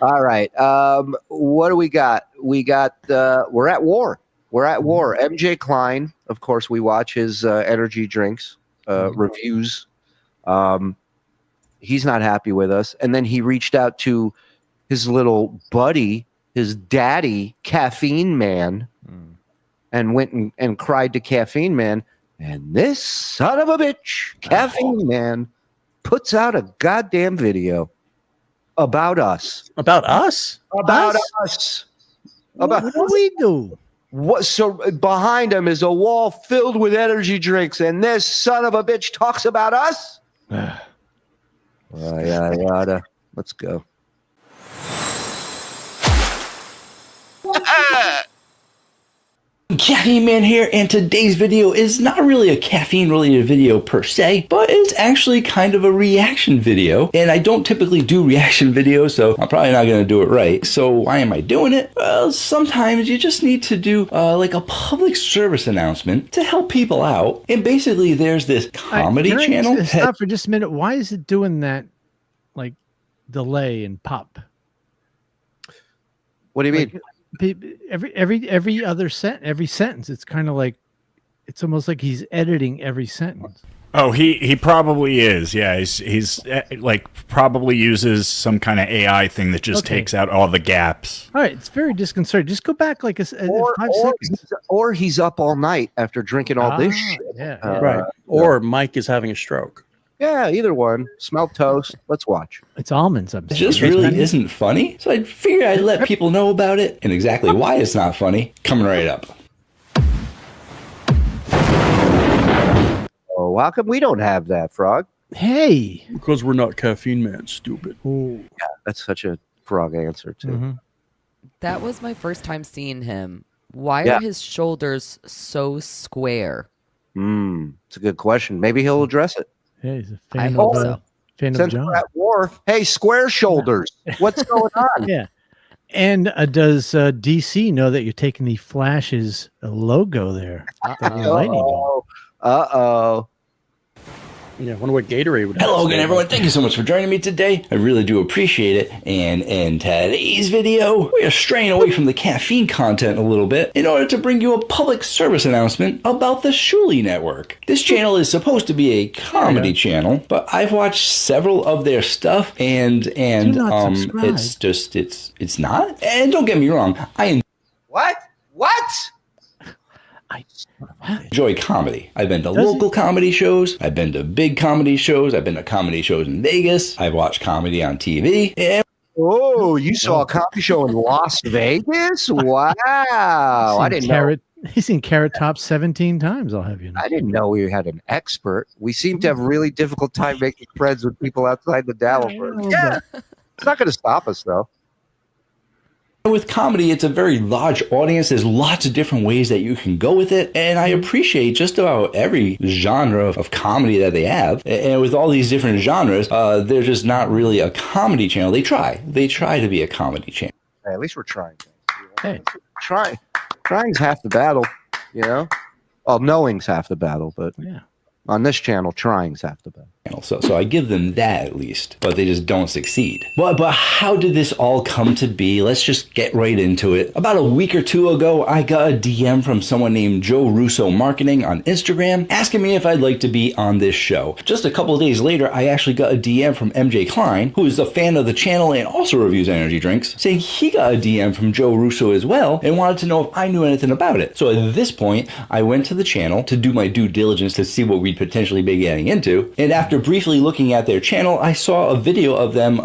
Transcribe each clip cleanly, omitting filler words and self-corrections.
All right. What do we got? We're at war. We're at war. MJ Klein, of course, we watch his energy drinks reviews. He's not happy with us. And then he reached out to his little buddy, his daddy, Caffeine Man, and went and cried to Caffeine Man. And this son of a bitch, Caffeine Man, puts out a goddamn video about us. About us? About us. About what do we do? What? So behind him is a wall filled with energy drinks, and this son of a bitch talks about us. Yada yada. Let's go. Caffeine Man here, and today's video is not really a caffeine-related video per se, but it's actually kind of a reaction video. And I don't typically do reaction videos, so I'm probably not going to do it right. So why am I doing it? Well, sometimes you just need to do like a public service announcement to help people out. And basically, there's this comedy channel. Stop for just a minute. Why is it doing that, like, delay and pop? What do you mean? Every other sentence, it's kind of like, it's almost like he's editing every sentence. Oh, he probably is. Yeah, he's like probably uses some kind of AI thing that just takes out all the gaps. All right, it's very disconcerting. Just go back like 5 seconds. Or he's up all night after drinking all this shit. Yeah, right. Or Mike is having a stroke. Yeah, either one. Smell toast. Let's watch. It's almonds. It just really isn't funny. So I figured I'd let people know about it and exactly why it's not funny. Coming right up. Oh, how come we don't have that, Frog? Hey. Because we're not Caffeine Man, stupid. Ooh. Yeah, that's such a Frog answer, too. That was my first time seeing him. Why are his shoulders so square? It's a good question. Maybe he'll address it. Yeah, he's a I fan hope of, so. Fan Since of John. we're at war, hey, square shoulders. What's going on? Yeah. And does DC know that you're taking the Flash's logo there? Uh-oh. Yeah, I wonder what Gatorade would. Hello again, everyone. Thank you so much for joining me today. I really do appreciate it. And in today's video, we are straying away from the caffeine content a little bit in order to bring you a public service announcement about the Shuli Network. This channel is supposed to be a comedy channel, but I've watched several of their stuff, and it's just it's not. And don't get me wrong, What? I enjoy comedy. I've been to local comedy shows. I've been to big comedy shows. I've been to comedy shows in Vegas. I've watched comedy on TV. Oh, you saw a comedy show in Las Vegas? Wow. I didn't know. He's seen Carrot Top 17 times, I'll have you know. I didn't know we had an expert. We seem to have a really difficult time making friends with people outside the Dabbleverse. Yeah. It's not going to stop us, though. With comedy, it's a very large audience. There's lots of different ways that you can go with it. And I appreciate just about every genre of comedy that they have. And with all these different genres, they're just not really a comedy channel. They try to be a comedy channel. Hey, at least we're trying. Hey. Trying's half the battle, you know? Well, knowing's half the battle, but yeah. On this channel, trying's half the battle. So I give them that at least, but they just don't succeed. But how did this all come to be? Let's just get right into it. About a week or two ago, I got a DM from someone named Joe Russo Marketing on Instagram asking me if I'd like to be on this show. Just a couple of days later, I actually got a DM from MJ Klein, who is a fan of the channel and also reviews energy drinks, saying he got a DM from Joe Russo as well and wanted to know if I knew anything about it. So at this point, I went to the channel to do my due diligence to see what we'd potentially be getting into. And after briefly looking at their channel, I saw a video of them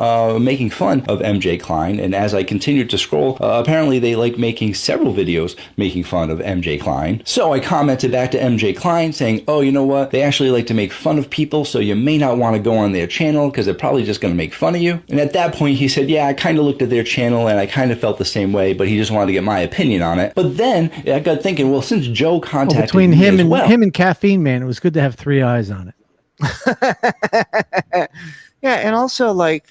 making fun of MJ Klein. And as I continued to scroll, apparently they like making several videos making fun of MJ Klein. So I commented back to MJ Klein saying, oh, you know what? They actually like to make fun of people, so you may not want to go on their channel because they're probably just going to make fun of you. And at that point, he said, yeah, I kind of looked at their channel and I kind of felt the same way, but he just wanted to get my opinion on it. But then I got thinking, well, since Joe contacted between me him as and well, him and Caffeine Man, it was good to have 3 eyes on it. Yeah, and also, like,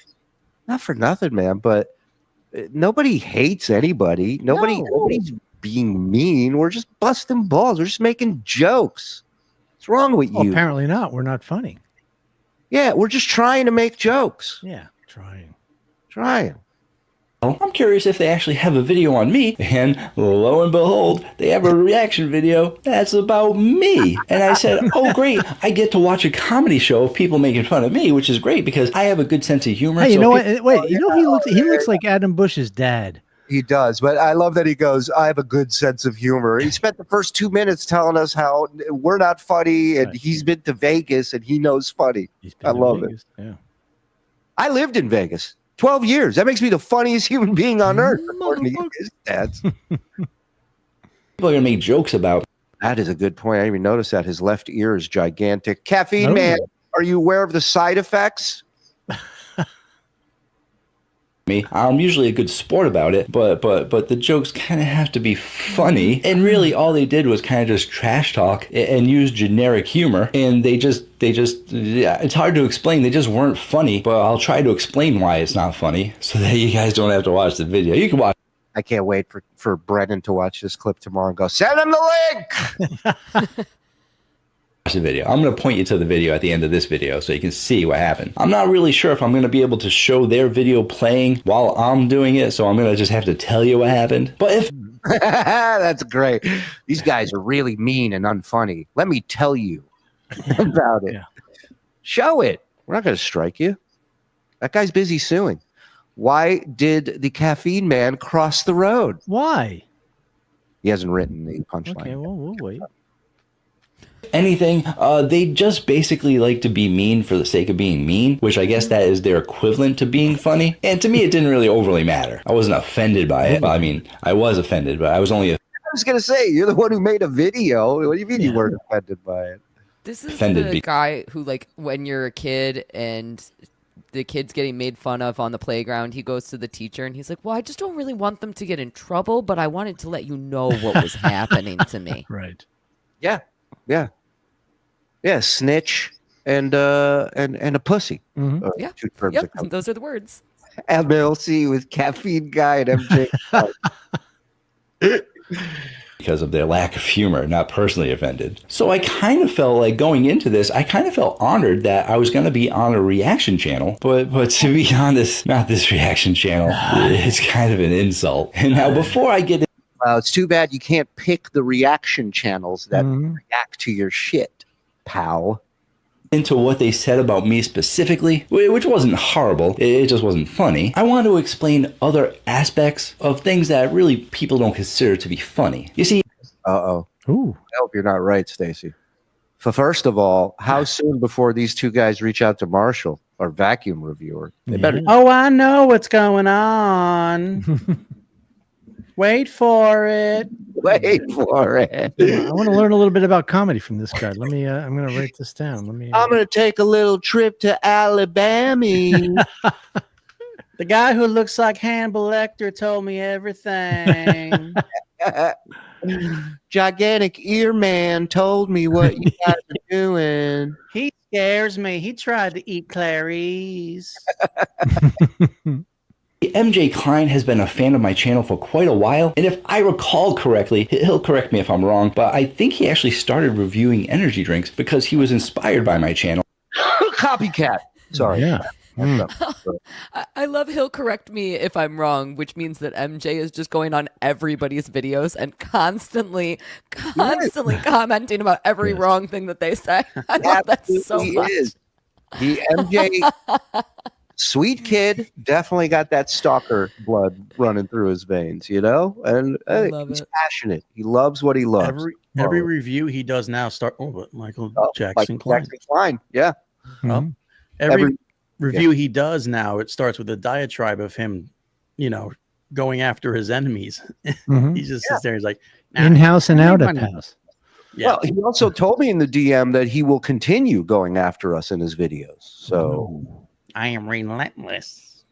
not for nothing, man, but nobody hates anybody. Nobody's being mean. We're just busting balls. We're just making jokes. What's wrong with you? Apparently not. We're not funny. Yeah, we're just trying to make jokes. Yeah, trying. I'm curious if they actually have a video on me, and lo and behold, they have a reaction video that's about me. And I said, oh great, I get to watch a comedy show of people making fun of me, which is great because I have a good sense of humor. Hey, you so know what? Wait, you know he looks like Adam Bush's dad. He does, but I love that he goes, I have a good sense of humor. He spent the first 2 minutes telling us how we're not funny, and he's been to Vegas, and he knows funny. I love it. Yeah. I lived in Vegas 12 years. That makes me the funniest human being on earth, according to his stats. People are going to make jokes about. That is a good point. I didn't even notice that. His left ear is gigantic. Caffeine Man, are you aware of the side effects? Me. I'm usually a good sport about it, but the jokes kind of have to be funny. And really, all they did was kind of just trash talk and use generic humor. And they just, yeah, it's hard to explain. They just weren't funny. But I'll try to explain why it's not funny so that you guys don't have to watch the video. You can watch. I can't wait for Brennan to watch this clip tomorrow and go, send him the link. The video. I'm going to point you to the video at the end of this video so you can see what happened. I'm not really sure if I'm going to be able to show their video playing while I'm doing it, so I'm going to just have to tell you what happened. But if that's great. These guys are really mean and unfunny. Let me tell you about it. Yeah. Show it. We're not going to strike you. That guy's busy suing. Why did the Caffeine Man cross the road? Why? He hasn't written the punchline. Okay, well, we'll wait. anything, they just basically like to be mean for the sake of being mean, which I guess that is their equivalent to being funny. And to me, it didn't really overly matter. I wasn't offended by it. Well, I mean, I was offended, but I was only I was going to say, you're the one who made a video. What do you mean you weren't offended by it? This is offended the guy who, like, when you're a kid and the kid's getting made fun of on the playground, he goes to the teacher and he's like, well, I just don't really want them to get in trouble, but I wanted to let you know what was happening to me. Right. Yeah. Yeah. Yeah. Snitch and a pussy. Mm-hmm. Yeah. Two terms Yep. that come. Those are the words. MLC with Caffeine Guy and MJ Klein. because of their lack of humor, not personally offended. So I kind of felt like going into this, I kind of felt honored that I was going to be on a reaction channel, but to be honest, not this reaction channel. It's kind of an insult. And now before I get It's too bad you can't pick the reaction channels that react to your shit, pal. into what they said about me specifically, which wasn't horrible, it just wasn't funny, I want to explain other aspects of things that really people don't consider to be funny. You see, Ooh. I hope you're not right, Stacy. First of all, how soon before these two guys reach out to Marshall, our vacuum reviewer? They better. Oh, I know what's going on. Wait for it. Wait for it. I want to learn a little bit about comedy from this guy. Let me. I'm going to write this down. Let me. I'm going to take a little trip to Alabama. The guy who looks like Hannibal Lecter told me everything. Gigantic ear man told me what you guys are doing. He scares me. He tried to eat Clarice. MJ Klein has been a fan of my channel for quite a while, and if I recall correctly, he'll correct me if I'm wrong, but I think he actually started reviewing energy drinks because he was inspired by my channel. Copycat. Sorry. Yeah. I love he'll correct me if I'm wrong, which means that MJ is just going on everybody's videos and constantly commenting about every wrong thing that they say. I love that so much. He MJ, sweet kid, definitely got that stalker blood running through his veins, you know? And he's passionate. He loves what he loves. Every review he does now Michael Jackson Cline. Cline. Yeah. Mm-hmm. Every review he does now, it starts with a diatribe of him, going after his enemies. He just sits there. He's like, in-house and out of house. Yeah. Well, he also told me in the DM that he will continue going after us in his videos. So I am relentless.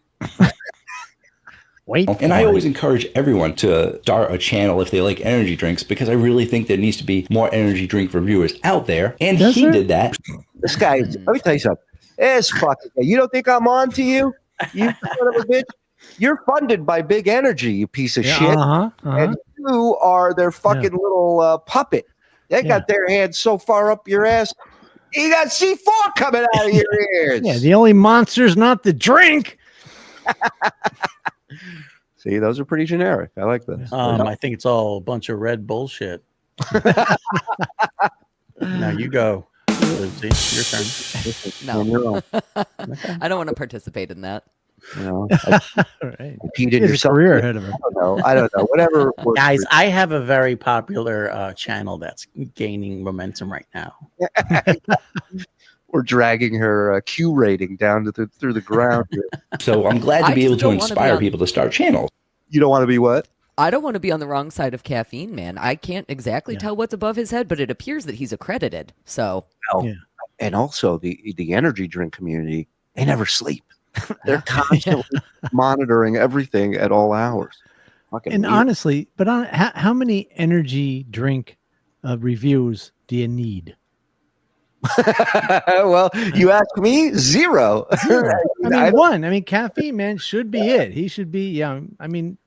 Wait. And I always encourage everyone to start a channel if they like energy drinks, because I really think there needs to be more energy drink reviewers out there. And he did that. This guy, let me tell you something. It's fucking. You don't think I'm on to you? You son of a bitch. You're funded by Big Energy, you piece of shit. And you are their fucking little puppet. They got their hands so far up your ass. You got C4 coming out of your ears. Yeah, the only monster's not the drink. See, those are pretty generic. I like this. I think it's all a bunch of red bullshit. Now you go, Lucy. Your turn. No. I don't want to participate in that. You Right. repeated He has a yourself. career ahead of him. I don't know. Whatever. works Guys, for I have a very popular channel that's gaining momentum right now. you. We're dragging her Q rating down through the ground here. So I'm glad to I be just able to don't wanna be inspire on- people to start channels. You don't want to be what? I don't want to be on the wrong side of Caffeine Man. I can't exactly tell what's above his head, but it appears that he's accredited. So, And also the energy drink community, they never sleep. They're constantly monitoring everything at all hours. Fucking And weird. honestly, but how many energy drink reviews do you need? Well, you ask me, zero. I mean, one. I mean, Caffeine Man should be it. He should be. I mean,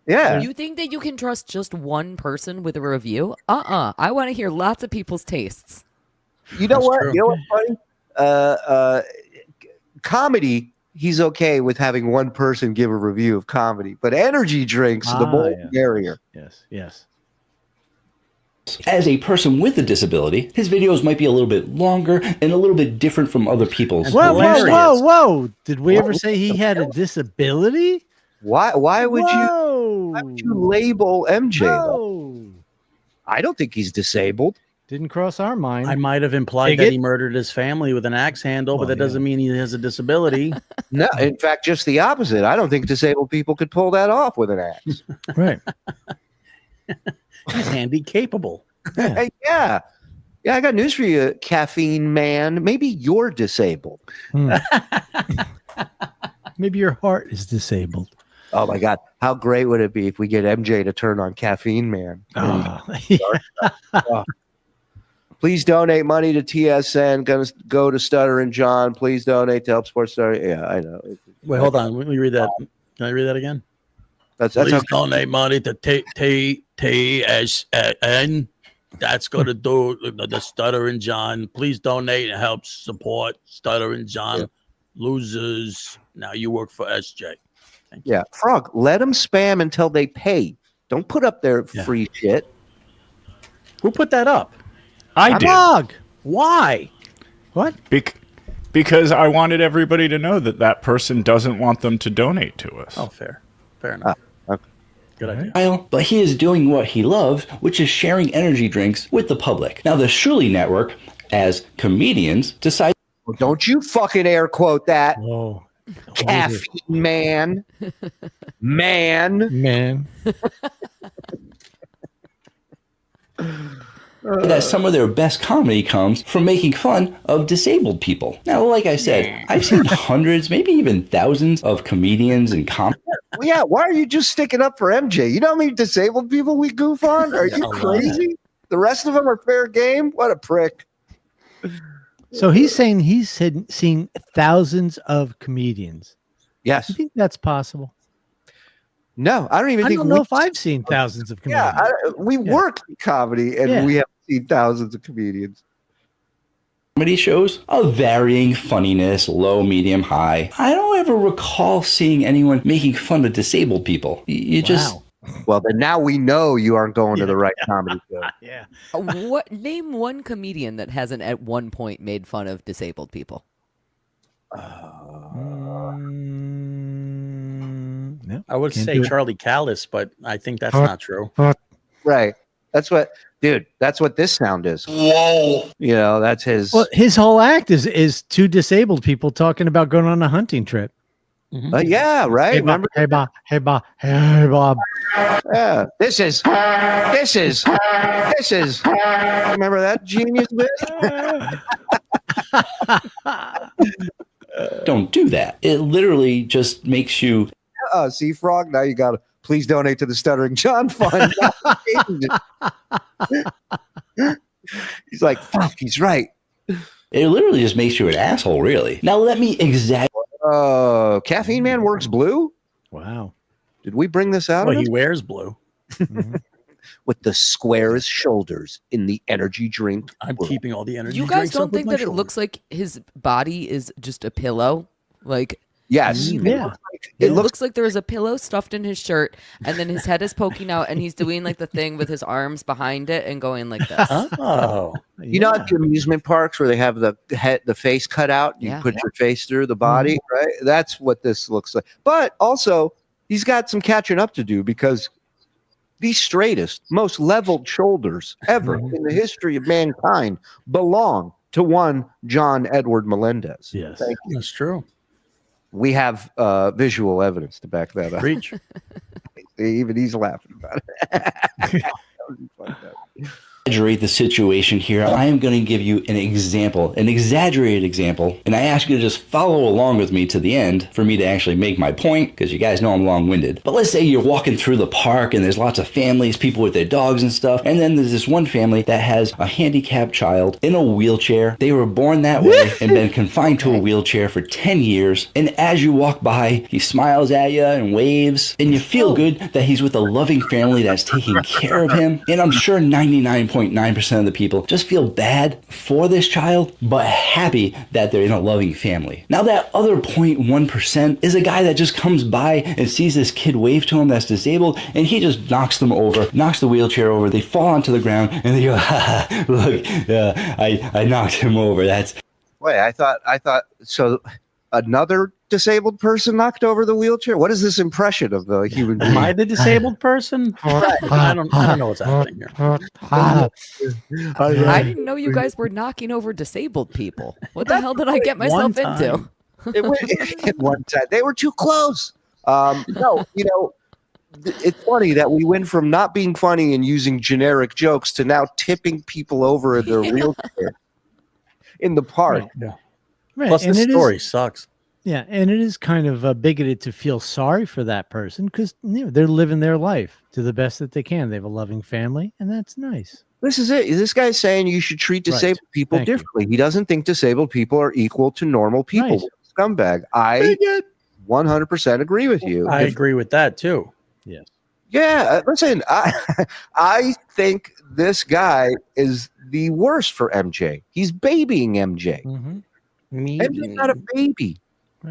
yeah. you think that you can trust just one person with a review? I want to hear lots of people's tastes. You know That's what? true. You know what's funny? Comedy, he's okay with having one person give a review of comedy, but energy drinks, the more the merrier. Yes. As a person with a disability, his videos might be a little bit longer and a little bit different from other people's. Whoa! Did we ever say he had a disability? Why would you label MJ? No. I don't think he's disabled. Didn't cross our mind. I might have implied Bigot? that he murdered his family with an axe handle, but that doesn't mean he has a disability. No, in fact, just the opposite. I don't think disabled people could pull that off with an axe. Right. He's handy capable. Hey, yeah. I got news for you, Caffeine Man. Maybe you're disabled. Maybe your heart is disabled. Oh my God. How great would it be if we get MJ to turn on Caffeine Man? Please donate money to TSN. Gonna go to Stuttering John. Please donate to help sports star. Yeah, I know. Wait, hold on. Let me read that. Can I read that again? That's Please how, donate money to TSN. That's going to do the Stuttering John. Please donate and help support Stuttering John. Losers. Now you work for SJ. Thank you. yeah. Frog, let them spam until they pay. Don't put up their free shit. Who put that up? I did. Frog. Why? What? Because I wanted everybody to know that person doesn't want them to donate to us. Oh, fair enough. Okay. Good idea. But he is doing what he loves, which is sharing energy drinks with the public. Now, the Shuli Network, as comedians, decide. Well, don't you fucking air quote that. Whoa. Caffeine Man. Man. that some of their best comedy comes from making fun of disabled people. Now, like I said, I've seen hundreds, maybe even thousands of comedians and comics. Well, yeah, why are you just sticking up for MJ? You know how many disabled people we goof on? Are you crazy? The rest of them are fair game? What a prick. So he's saying he's seen thousands of comedians. Yes. You think that's possible? No, I don't even I think don't know if I've seen thousands of comedians. Yeah, we work in comedy and we have seen thousands of comedians. Comedy shows of varying funniness, low, medium, high. I don't ever recall seeing anyone making fun of disabled people. You just... Well, then now we know you aren't going to the right comedy show. Yeah. Name one comedian that hasn't at one point made fun of disabled people. No, I would say Charlie Callis, but I think that's not true. Right. That's what this sound is. Whoa. You know, that's his. Well, his whole act is two disabled people talking about going on a hunting trip. Yeah, right. Hey, Bob. Hey, Bob. Hey, Bob. Yeah. This is. Remember that genius bit? Don't do that. It literally just makes you... See, Frog, now you got to please donate to the Stuttering John Fund. He's like, fuck, he's right. It literally just makes you an asshole, really. Now, let me exaggerate. Caffeine Man works blue? Wow. Did we bring this out? Well, he wears blue. With the squarest shoulders in the energy drink. I'm keeping all the energy. You guys drinks don't up with think my that it shoulders. looks like his body is just a pillow? Like Yes. Yeah. It looks like there was a pillow stuffed in his shirt, and then his head is poking out, and he's doing like the thing with his arms behind it and going like this. Oh, You know, at the amusement parks where they have the face cut out, you put your face through the body, right? That's what this looks like. But also, he's got some catching up to do because the straightest, most leveled shoulders ever in the history of mankind belong to one John Edward Melendez. Yes, that's true. We have visual evidence to back that up. Preach. Even he's laughing about it. Exaggerate the situation here. I am going to give you an example, an exaggerated example, and I ask you to just follow along with me to the end for me to actually make my point, because you guys know I'm long-winded. But let's say you're walking through the park and there's lots of families, people with their dogs and stuff, and then there's this one family that has a handicapped child in a wheelchair. They were born that way and been confined to a wheelchair for 10 years, and as you walk by, he smiles at you and waves, and you feel good that he's with a loving family that's taking care of him, and I'm sure 99.9% of the people just feel bad for this child, but happy that they're in a loving family. Now that other 0.1% is a guy that just comes by and sees this kid wave to him that's disabled, and he just knocks them over, knocks the wheelchair over, they fall onto the ground, and they go, ha ha, look, I knocked him over. That's... Wait, I thought, so another disabled person knocked over the wheelchair? What is this impression of the human being? Am I the disabled person? I don't know what's happening here. I didn't know you guys were knocking over disabled people. What the hell did I get myself into? At one time, they were too close. No, you know, it's funny that we went from not being funny and using generic jokes to now tipping people over in their wheelchair in the park. Yeah. Right. Plus, And the it story is- sucks. Yeah, and it is kind of bigoted to feel sorry for that person because they're living their life to the best that they can. They have a loving family, and that's nice. This is it. This guy's saying you should treat disabled people Thank you. differently. He doesn't think disabled people are equal to normal people. Right. Scumbag. I 100% agree with you. I agree with that too. Yes. Yeah, listen, I think this guy is the worst for MJ. He's babying MJ. MJ's not a baby.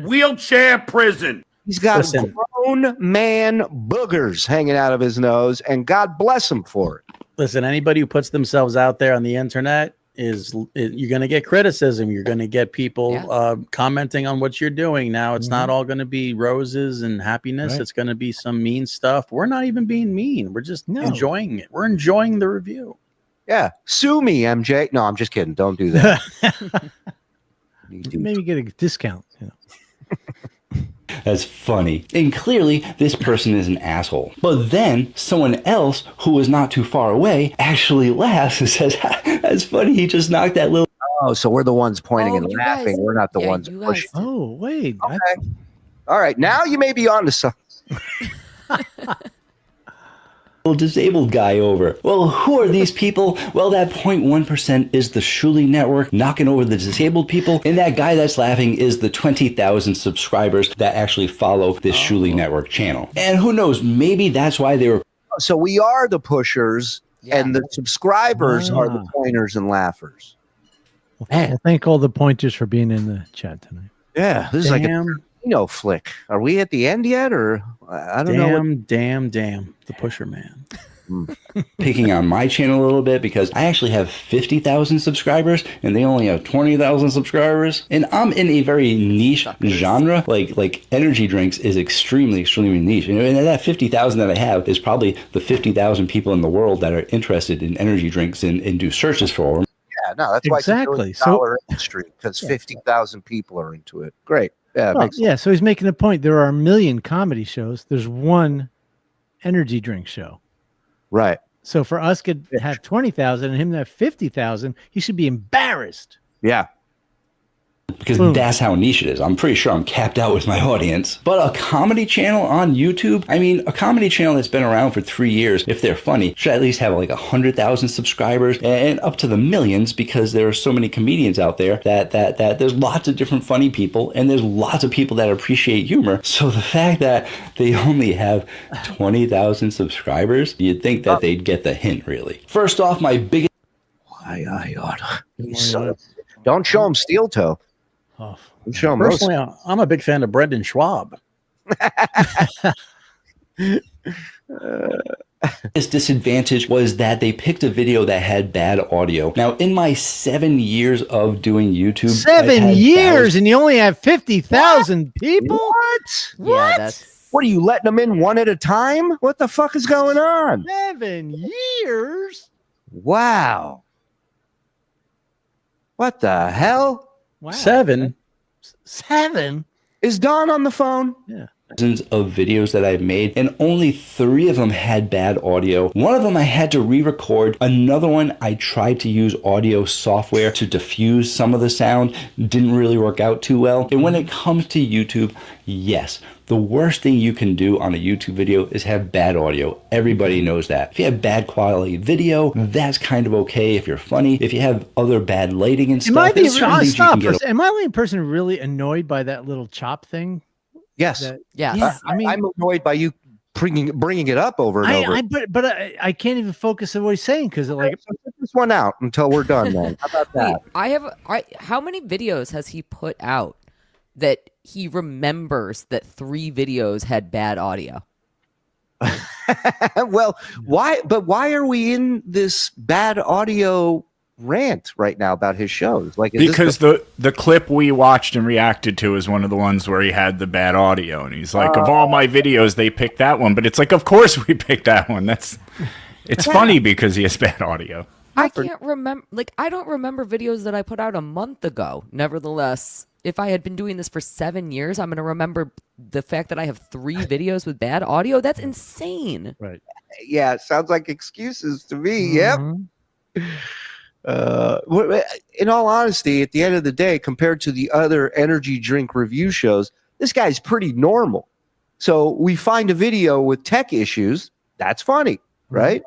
Wheelchair prison. He's got Listen. grown man boogers hanging out of his nose, and God bless him for it. Listen, anybody who puts themselves out there on the internet you're going to get criticism. You're going to get people commenting on what you're doing. Now, it's not all going to be roses and happiness. Right. It's going to be some mean stuff. We're not even being mean. We're just enjoying it. We're enjoying the review. Yeah, sue me, MJ. No, I'm just kidding. Don't do that. Maybe get a discount. You know. That's funny. And clearly, this person is an asshole. But then, someone else who is not too far away actually laughs and says, that's funny, he just knocked that little... Oh, so we're the ones pointing and you laughing. guys- We're not the yeah, ones you pushing. guys- Oh, wait. Okay. All right, now you may be on to something. disabled guy over. Well, who are these people? Well, that 0.1% is the Shuli Network knocking over the disabled people, and that guy that's laughing is the 20,000 subscribers that actually follow this Shuli Network channel. And who knows, maybe that's why they were... So we are the pushers, and the subscribers are the Ah. pointers and laughers. Well, thank all the pointers for being in the chat tonight. Yeah, this is like a flick. Are we at the end yet, or I don't know? Damn, the pusher man. picking on my channel a little bit because I actually have 50,000 subscribers and they only have 20,000 subscribers, and I'm in a very niche genre. Like energy drinks is extremely niche, and that 50,000 that I have is probably the 50,000 people in the world that are interested in energy drinks and do searches for them. Yeah, no, that's why Exactly. it's a dollar industry, because 50,000 people are into it. Great. Yeah, Well, yeah, so he's making a point. There are a million comedy shows. There's one energy drink show. Right. So for us to have 20,000 and him to have 50,000, he should be embarrassed. Yeah. Because Boom. that's how niche it is. I'm pretty sure I'm capped out with my audience. But a comedy channel on YouTube, I mean, a comedy channel that's been around for 3 years, if they're funny, should at least have like 100,000 subscribers and up to the millions, because there are so many comedians out there that there's lots of different funny people and there's lots of people that appreciate humor. So the fact that they only have 20,000 subscribers, you'd think that they'd get the hint, really. First off, my biggest... Don't show him steel toe. Oh, Show 'em those. Personally, I'm a big fan of Brendan Schwab. His disadvantage was that they picked a video that had bad audio. Now, in my 7 years of doing YouTube, 7 years and you only have 50,000 people? What? Yeah, that's What are you letting them in one at a time? What the fuck is going on? 7 years? Wow. What the hell? Wow. 7. 7? Is Don on the phone? Yeah. Dozens of videos that I've made, and only 3 of them had bad audio. One of them I had to re-record. Another one I tried to use audio software to diffuse some of the sound. Didn't really work out too well. And when it comes to YouTube, yes, the worst thing you can do on a YouTube video is have bad audio. Everybody knows that. If you have bad quality video, that's kind of okay if you're funny. If you have other bad lighting and stuff, Am I the there's certain things you can get only person really annoyed by that little chop thing? Yes. yes. Yeah, I mean, I'm annoyed by you bringing it up over and over. But I can't even focus on what he's saying because like So put this one out until we're done, man. How about that? How many videos has he put out that he remembers that 3 videos had bad audio? Well, why? But why are we in this bad audio rant right now about his shows? Like, is Because the clip we watched and reacted to is one of the ones where he had the bad audio, and he's like, of all my videos, they picked that one. But it's like, of course we picked that one. It's funny because he has bad audio. I can't remember. Like, I don't remember videos that I put out a month ago. Nevertheless, if I had been doing this for 7 years, I'm going to remember the fact that I have 3 videos with bad audio. That's insane. right. Yeah, it sounds like excuses to me. Mhm. Yep. In all honesty, at the end of the day, compared to the other energy drink review shows, this guy's pretty normal. So we find a video with tech issues. That's funny, right?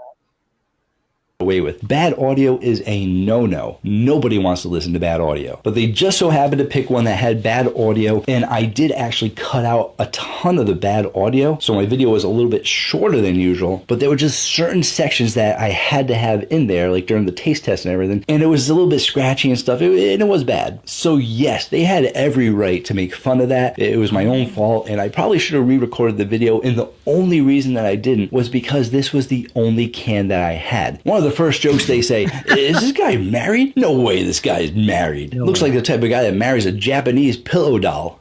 away with. Bad audio is a no-no. Nobody wants to listen to bad audio. But they just so happened to pick one that had bad audio, and I did actually cut out a ton of the bad audio, so my video was a little bit shorter than usual, but there were just certain sections that I had to have in there, like during the taste test and everything, and it was a little bit scratchy and stuff, and it was bad. So yes, they had every right to make fun of that. It was my own fault, and I probably should have re-recorded the video, and the only reason that I didn't was because this was the only can that I had. One of the first jokes they say, is this guy married? No way this guy is married. No Looks way. like the type of guy that marries a Japanese pillow doll.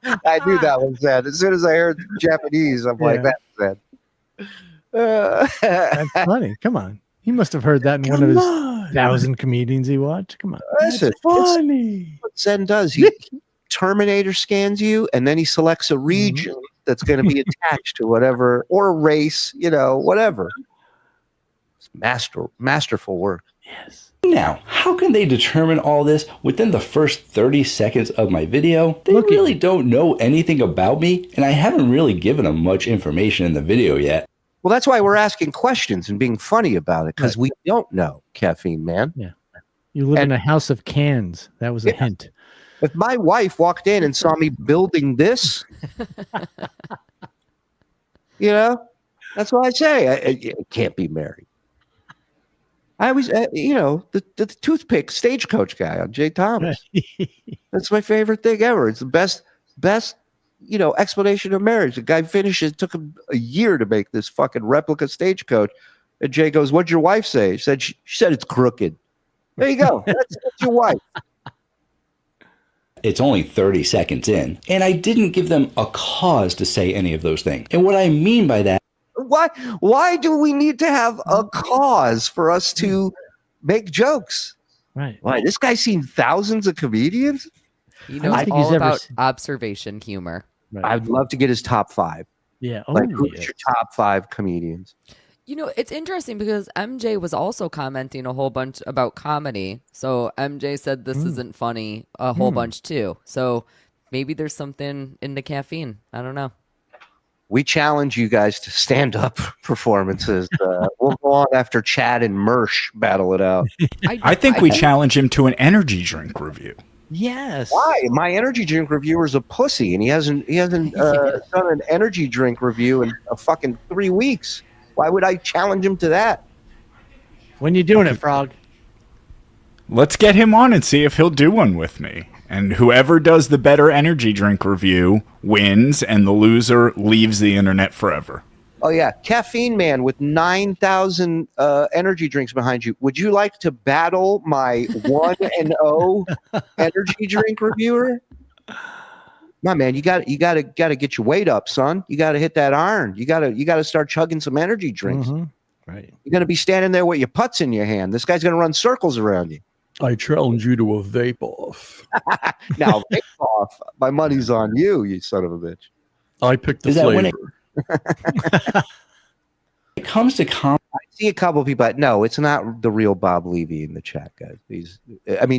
I knew that was sad. As soon as I heard Japanese, I'm like, Yeah. that's sad. That's funny. Come on. He must have heard that in one of his 1,000 comedians he watched. Come on. Listen, it's what Zen does. He Terminator scans you, and then he selects a region that's going to be attached to whatever, or a race, you know, whatever. It's masterful work. Yes. Now, how can they determine all this within the first 30 seconds of my video? They really don't know anything about me, and I haven't really given them much information in the video yet. Well, that's why we're asking questions and being funny about it, because we don't know, Caffeine Man. You live in And- a house of cans. That was a Yeah. hint. If my wife walked in and saw me building this, you know, that's what I say. I can't be married. I always, you know, the toothpick stagecoach guy on Jay Thomas. That's my favorite thing ever. It's the best, you know, explanation of marriage. The guy finishes. It took him a year to make this fucking replica stagecoach. And Jay goes, "What'd your wife say?" She said it's crooked. There you go. That's your wife. It's only 30 seconds in, and I didn't give them a cause to say any of those things. And what I mean by that, Why do we need to have a cause for us to make jokes? Right. Why? This guy's seen thousands of comedians. He I don't knows think he's all ever about seen- observation humor. Right. I'd love to get his top 5. Yeah. Oh, Like, who's yeah. your top 5 comedians? You know, it's interesting because MJ was also commenting a whole bunch about comedy. So MJ said this isn't funny a whole bunch too. So maybe there's something in the caffeine. I don't know. We challenge you guys to stand-up performances. We'll go on after Chad and Mersh battle it out. I think we challenge him to an energy drink review. Yes. Why? My energy drink reviewer's a pussy, and he hasn't done an energy drink review in a fucking 3 weeks. Why would I challenge him to that? When you doing it, Frog? Let's get him on and see if he'll do one with me. And whoever does the better energy drink review wins, and the loser leaves the internet forever. Oh, yeah. Caffeine Man with 9,000 energy drinks behind you. Would you like to battle my 1-0 energy drink reviewer? No, man, you got to get your weight up, son. You got to hit that iron. You got to start chugging some energy drinks. Right. You're going to be standing there with your putts in your hand. This guy's going to run circles around you. I challenge you to a vape off. Now, vape off. My money's on you, you son of a bitch. I picked the flavor. It comes to I see a couple of people. No, it's not the real Bob Levy in the chat, guys.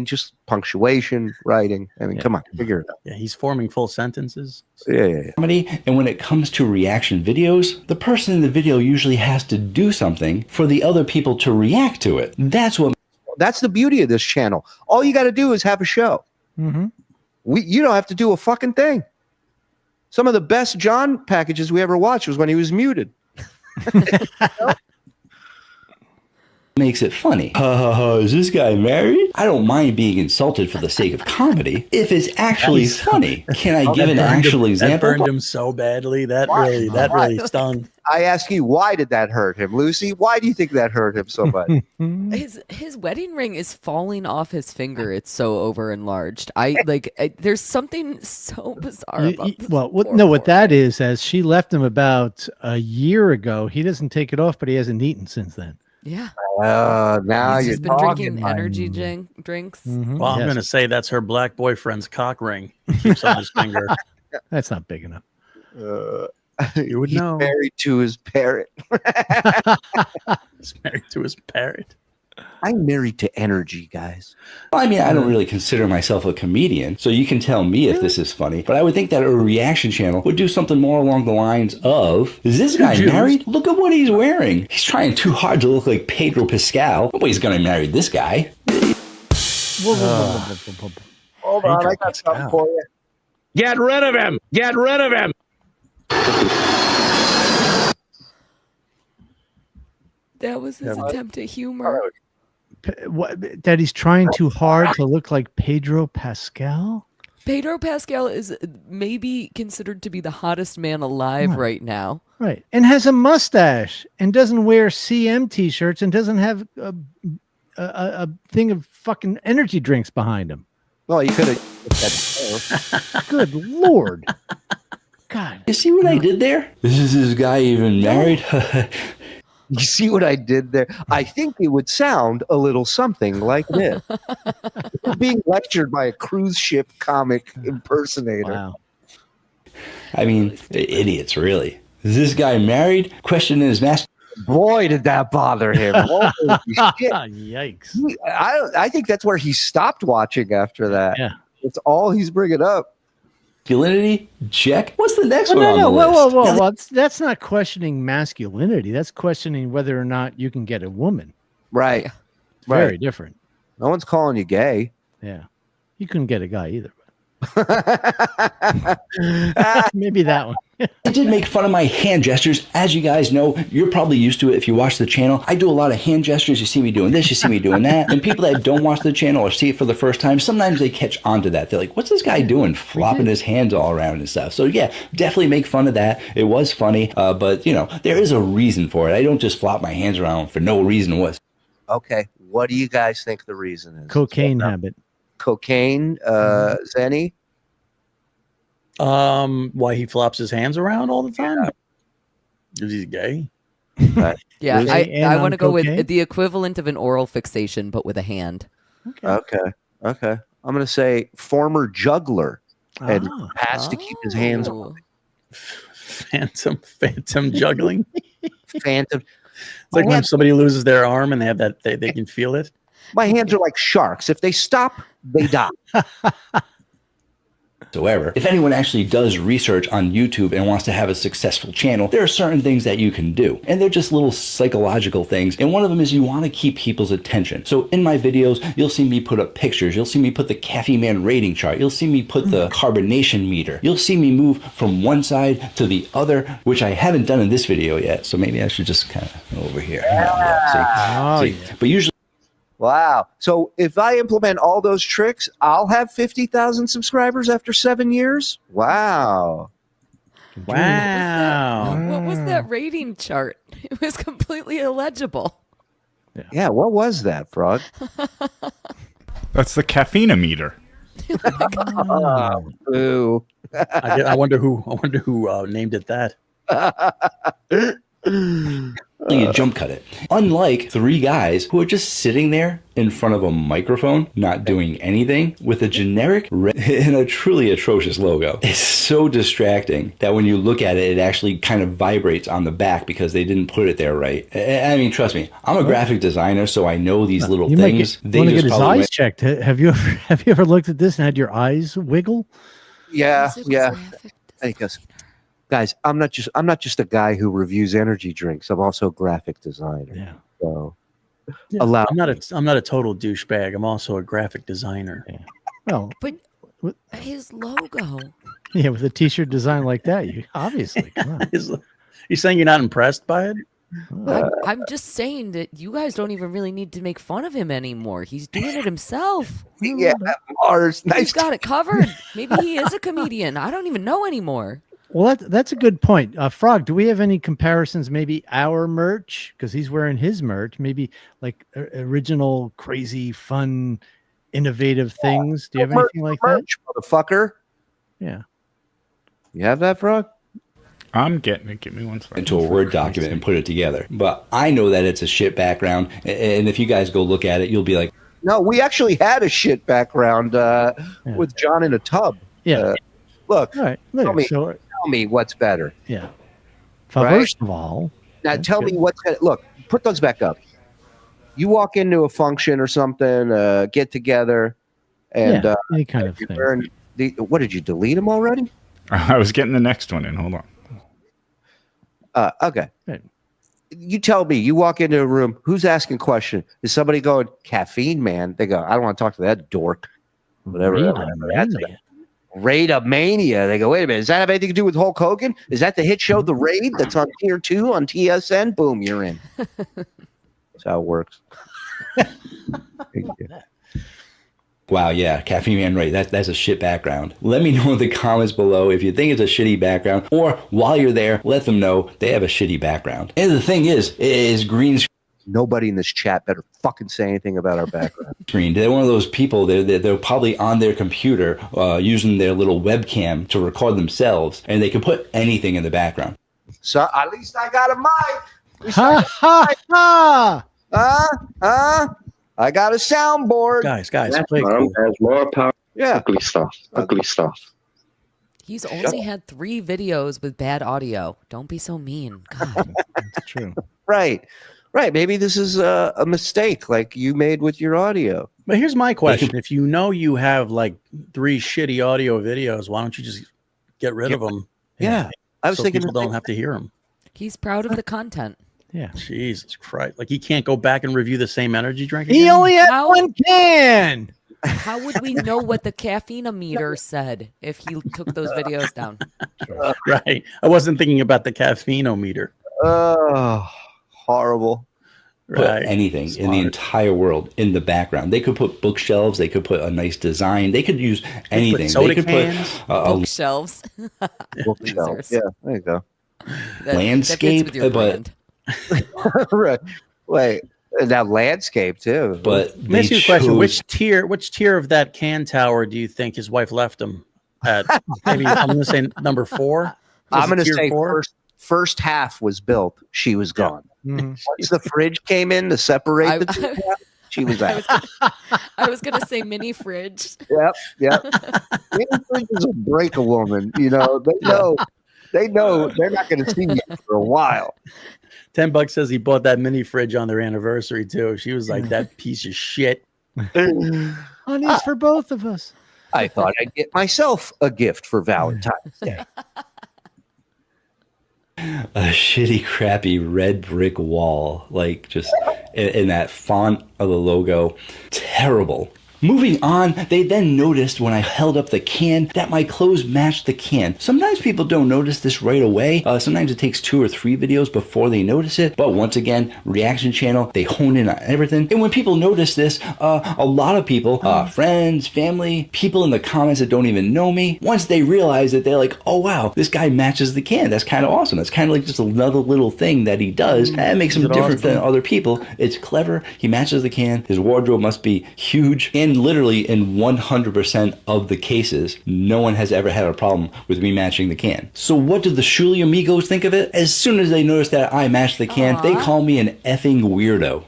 Just punctuation, writing. Come on, figure it out. Yeah, he's forming full sentences. Yeah. comedy, and when it comes to reaction videos, the person in the video usually has to do something for the other people to react to it. That's the beauty of this channel. All you got to do is have a show. You don't have to do a fucking thing. Some of the best John packages we ever watched was when he was muted. makes it funny. Is this guy married? I don't mind being insulted for the sake of comedy if it's actually funny. Can I give an actual example? That burned him so badly. That really stung. I ask you, why did that hurt him, Lucy? Why do you think that hurt him so much? His wedding ring is falling off his finger. It's so over enlarged. There's something so bizarre about this. What that is, as she left him about a year ago, he doesn't take it off, but he hasn't eaten since then. Yeah. Now He's you're just been drinking energy drinks. Well, I'm going to say that's her black boyfriend's cock ring. Keeps on his finger. That's not big enough. You would know. Married to his parrot. He's married to his parrot. I'm married to energy, guys. I mean, I don't really consider myself a comedian, so you can tell me if this is funny, but I would think that a reaction channel would do something more along the lines of, is this guy married? Look at what he's wearing. He's trying too hard to look like Pedro Pascal. Nobody's going to marry this guy. Hold on, I got something for you. Get rid of him! Get rid of him! That was his attempt at humor. That he's trying too hard to look like Pedro Pascal? Pedro Pascal is maybe considered to be the hottest man alive right now. Right. And has a mustache and doesn't wear CM t-shirts and doesn't have a thing of fucking energy drinks behind him. Well, you could have. Good Lord. God. You see what I did there? Is this guy even married? You see what I did there? I think it would sound a little something like this. You're being lectured by a cruise ship comic impersonator. Wow. I mean, idiots, really. Is this guy married? Question in his mask. Boy, did that bother him. Holy shit. Yikes. I think that's where he stopped watching after that. Yeah. It's all he's bringing up. Masculinity? Check. What's the next one on the list? Well, that's not questioning masculinity. That's questioning whether or not you can get a woman. Right. Very different. No one's calling you gay. Yeah. You couldn't get a guy either. Maybe that one. I did make fun of my hand gestures. As you guys know, you're probably used to it if you watch the channel. I do a lot of hand gestures. You see me doing this, you see me doing that. And people that don't watch the channel or see it for the first time, sometimes they catch on to that. They're like, what's this guy doing? Flopping his hands all around and stuff. So yeah, definitely make fun of that. It was funny, but you know, there is a reason for it. I don't just flop my hands around for no reason. Okay. What do you guys think the reason is? Cocaine habit. Cocaine, Zenny? Why he flops his hands around all the time? Because he's gay. Yeah, I want to go with the equivalent of an oral fixation, but with a hand. Okay. I'm going to say former juggler and has to keep his hands on. Phantom juggling. Phantom. It's like when somebody loses their arm and they have that they can feel it. My hands are like sharks. If they stop, they die. Whatsoever. If anyone actually does research on YouTube and wants to have a successful channel, there are certain things that you can do. And they're just little psychological things. And one of them is you want to keep people's attention. So in my videos, you'll see me put up pictures. You'll see me put the Caffeine Man rating chart. You'll see me put the carbonation meter. You'll see me move from one side to the other, which I haven't done in this video yet. So maybe I should just kind of go over here. See? But usually Wow. So if I implement all those tricks, I'll have 50,000 subscribers after 7 years? Wow. Wow. What was that rating chart? It was completely illegible. Yeah, what was that, Frog? That's the caffeine meter. Boo. I wonder who named it that. You jump cut it. Unlike three guys who are just sitting there in front of a microphone, not doing anything, with a generic and a truly atrocious logo. It's so distracting that when you look at it, it actually kind of vibrates on the back because they didn't put it there right. I mean, trust me, I'm a graphic designer, so I know these little things. You want to get his eyes checked? Have you ever looked at this and had your eyes wiggle? Yeah. I guess. Guys, I'm not just a guy who reviews energy drinks. I'm also a graphic designer. Yeah. So I'm not a total douchebag. I'm also a graphic designer. Yeah. Well, but his logo. Yeah, with a T-shirt design like that, you obviously. Come on. You're saying you're not impressed by it? I'm just saying that you guys don't even really need to make fun of him anymore. He's doing it himself. Yeah, Mars. He's got it covered. Maybe he is a comedian. I don't even know anymore. Well, that's a good point. Frog, do we have any comparisons? Maybe our merch, because he's wearing his merch. Maybe like original, crazy, fun, innovative things. Do you have anything like merch, that, motherfucker? Yeah. You have that, Frog? I'm getting it. Give me one second. Into a Word document and put it together. But I know that it's a shit background, and if you guys go look at it, you'll be like, no, we actually had a shit background with John in a tub. Yeah. Look, all right. Look, tell me what's better. Yeah. Right? First of all, now tell me what's better. Look, put those back up. You walk into a function or something, get together, and any kind of thing. What did you delete them already? I was getting the next one in. Hold on. Okay. You tell me, you walk into a room, who's asking a question? Is somebody going, Caffeine Man? They go, I don't want to talk to that dork. Whatever. Raid-a-mania. They go, wait a minute, does that have anything to do with Hulk Hogan? Is that the hit show The Raid that's on Tier 2 on TSN? Boom, you're in. That's how it works. wow, yeah, Caffeine Man, right. That's a shit background. Let me know in the comments below if you think it's a shitty background, or while you're there, let them know they have a shitty background. And the thing is green screen. Nobody in this chat better fucking say anything about our background. They're one of those people, they're probably on their computer using their little webcam to record themselves, and they can put anything in the background. So at least I got a mic. Ha ha ha! I got a soundboard. Guys, play cool. Has more power. Yeah. Ugly stuff. He's only had 3 videos with bad audio. Don't be so mean. God. That's true. Right. Maybe this is a mistake like you made with your audio. But here's my question. If you know you have like 3 shitty audio videos, why don't you just get rid of them? Yeah. I was thinking people don't have to hear them. He's proud of the content. Yeah. Jesus Christ. Like he can't go back and review the same energy drink again? He only had one can. How would we know what the caffeine meter said if he took those videos down? Right. I wasn't thinking about the caffeine meter. Oh, horrible. Put anything in the entire world in the background. They could put bookshelves. They could put a nice design. They could use anything. They could cans. put bookshelves. Bookshelves. Yeah, there you go. Landscape, but right. Wait, now landscape too. But let me ask you a question: which tier of that can tower do you think his wife left him at? Maybe I'm going to say number 4. I'm going to say first half was built. She was gone. Mm-hmm. Once the fridge came in to separate the two halves, she was out. I was going to say mini fridge. Yep. Mini fridges will break a woman. You know, they know they're not going to see you for a while. $10 says he bought that mini fridge on their anniversary too. She was like, that piece of shit. Honey's for both of us. I thought I'd get myself a gift for Valentine's Day. A shitty, crappy red brick wall, like just in that font of the logo. Terrible. Moving on, they then noticed when I held up the can that my clothes matched the can. Sometimes people don't notice this right away. Sometimes it takes 2 or 3 videos before they notice it. But once again, reaction channel, they hone in on everything. And when people notice this, a lot of people, friends, family, people in the comments that don't even know me, once they realize it, they're like, oh wow, this guy matches the can. That's kind of awesome. That's kind of like just another little thing that he does. That makes him different than other people. It's clever. He matches the can. His wardrobe must be huge. And literally in 100% of the cases, no one has ever had a problem with me matching the can. So what did the Shuli amigos think of it? As soon as they noticed that I matched the can, they call me an effing weirdo.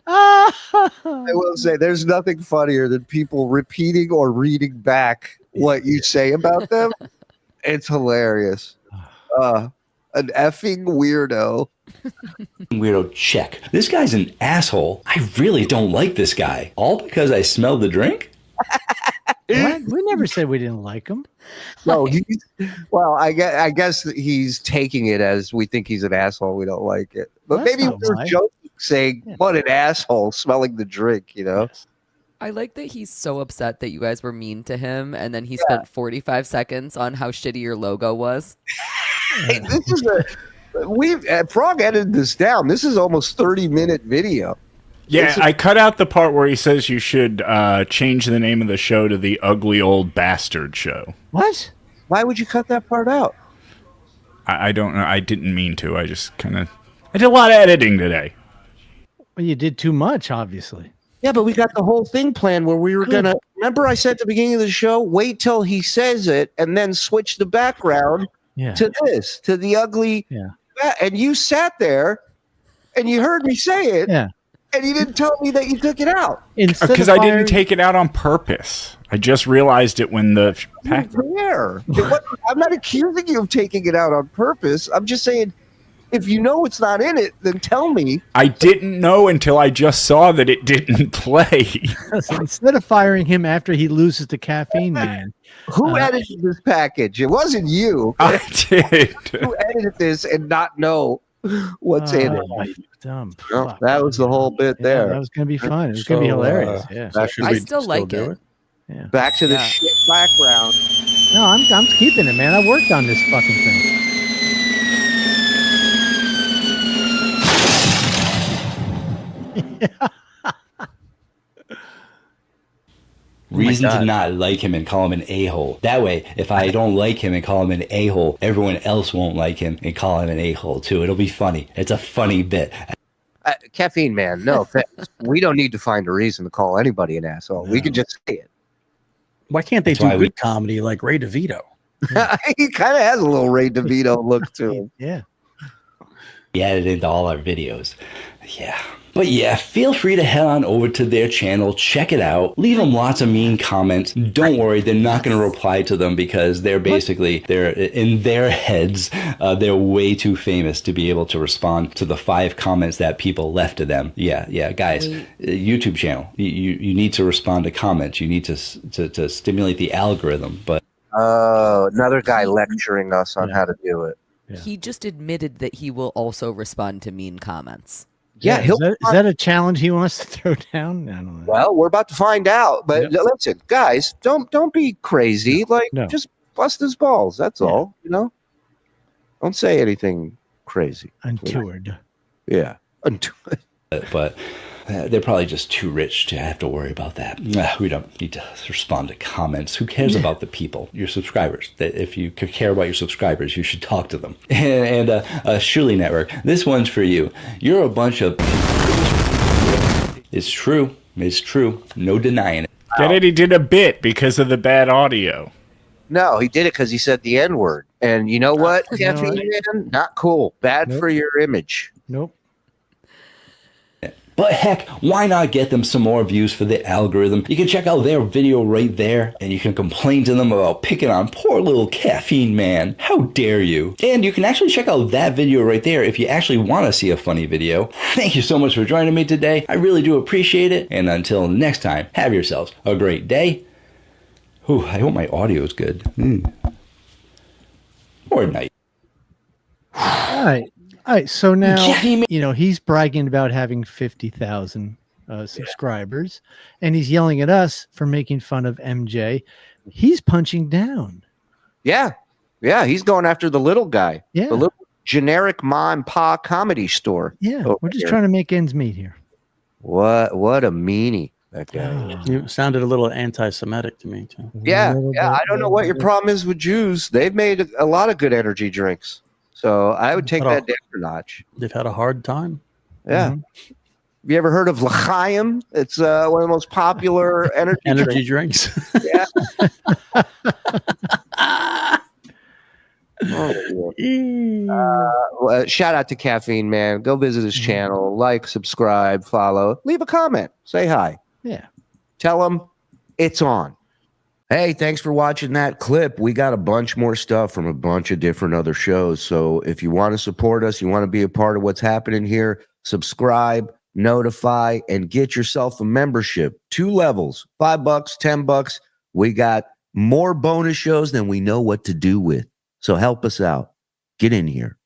I will say there's nothing funnier than people repeating or reading back what you say about them. It's hilarious. An effing weirdo. Weirdo check. This guy's an asshole. I really don't like this guy. All because I smelled the drink? What? We never said we didn't like him. No, well, I guess he's taking it as we think he's an asshole. We don't like it. But That's maybe not we're why. joking, saying, what an asshole, smelling the drink, you know? I like that he's so upset that you guys were mean to him, and then he spent 45 seconds on how shitty your logo was. Hey, this is Frog edited this down. This is almost 30-minute video. Yeah, I cut out the part where he says you should change the name of the show to the Ugly Old Bastard Show. What? Why would you cut that part out? I don't know. I didn't mean to. I just I did a lot of editing today. Well, you did too much, obviously. Yeah, but we got the whole thing planned where we were going to... Remember I said at the beginning of the show, wait till he says it and then switch the background to this, to the ugly... Yeah. And you sat there and you heard me say it. Yeah. And you didn't tell me that you took it out. Because I didn't take it out on purpose. I just realized it when the pack. I'm not accusing you of taking it out on purpose. I'm just saying, if you know it's not in it, then tell me. I didn't know until I just saw that it didn't play. So instead of firing him after he loses to Caffeine Man. Who edited this package? It wasn't you. I did. Who edited this and not know what's in it? Dumb. Well, that was the whole bit there. That was going to be fun. It was going to be hilarious. Yeah. I still like it. Yeah. Back to the shit background. No, I'm keeping it, man. I worked on this fucking thing. Reason to not like him and call him an a-hole. That way, if I don't like him and call him an a-hole, everyone else won't like him and call him an a-hole too. It'll be funny. It's a funny bit. Caffeine Man, no offense. We don't need to find a reason to call anybody an asshole. We can just say it. Why can't they do good comedy like Ray DeVito? He kind of has a little Ray DeVito look to him. Yeah. He added into all our videos. Yeah. But yeah, feel free to head on over to their channel, check it out, leave them lots of mean comments. Don't worry, they're not going to reply to them because they're in their heads, they're way too famous to be able to respond to the 5 comments that people left to them. Yeah, guys, YouTube channel, you need to respond to comments. You need to stimulate the algorithm. But another guy lecturing us on how to do it. Yeah. He just admitted that he will also respond to mean comments. Yeah, is that a challenge he wants to throw down? I don't know. Well, we're about to find out. But listen, guys, don't be crazy. Just bust his balls. That's all. You know, don't say anything crazy. Untoward. Yeah, but they're probably just too rich to have to worry about that. We don't need to respond to comments. Who cares about the people, your subscribers? If you care about your subscribers, you should talk to them. And Shuli Network, this one's for you. You're a bunch of... It's true. It's true. No denying it. Get it? He did a bit because of the bad audio. No, he did it because he said the N-word. And you know what, Caffeine Man? Not cool. Bad for your image. Nope. But heck, why not get them some more views for the algorithm? You can check out their video right there, and you can complain to them about picking on poor little Caffeine Man. How dare you? And you can actually check out that video right there if you actually want to see a funny video. Thank you so much for joining me today. I really do appreciate it. And until next time, have yourselves a great day. Whew, I hope my audio is good. Or night. All right. All right, so now Yeah, he he's bragging about having 50,000 subscribers, and he's yelling at us for making fun of MJ. He's punching down. Yeah. He's going after the little guy. Yeah. The little generic ma and pa comedy store. Yeah, over we're just here. trying to make ends meet here. What a meanie that guy. You sounded a little anti-Semitic to me too. Yeah. I don't know what your problem is with Jews. They've made a lot of good energy drinks. So I would take that down a notch. They've had a hard time. Yeah. Have you ever heard of L'chaim? It's one of the most popular energy drinks. Yeah. Shout out to Caffeine Man. Go visit his channel. Like, subscribe, follow. Leave a comment. Say hi. Yeah. Tell him it's on. Hey, thanks for watching that clip. We got a bunch more stuff from a bunch of different other shows. So if you want to support us, you want to be a part of what's happening here, subscribe, notify, and get yourself a membership. 2 levels, $5, $10. We got more bonus shows than we know what to do with. So help us out. Get in here.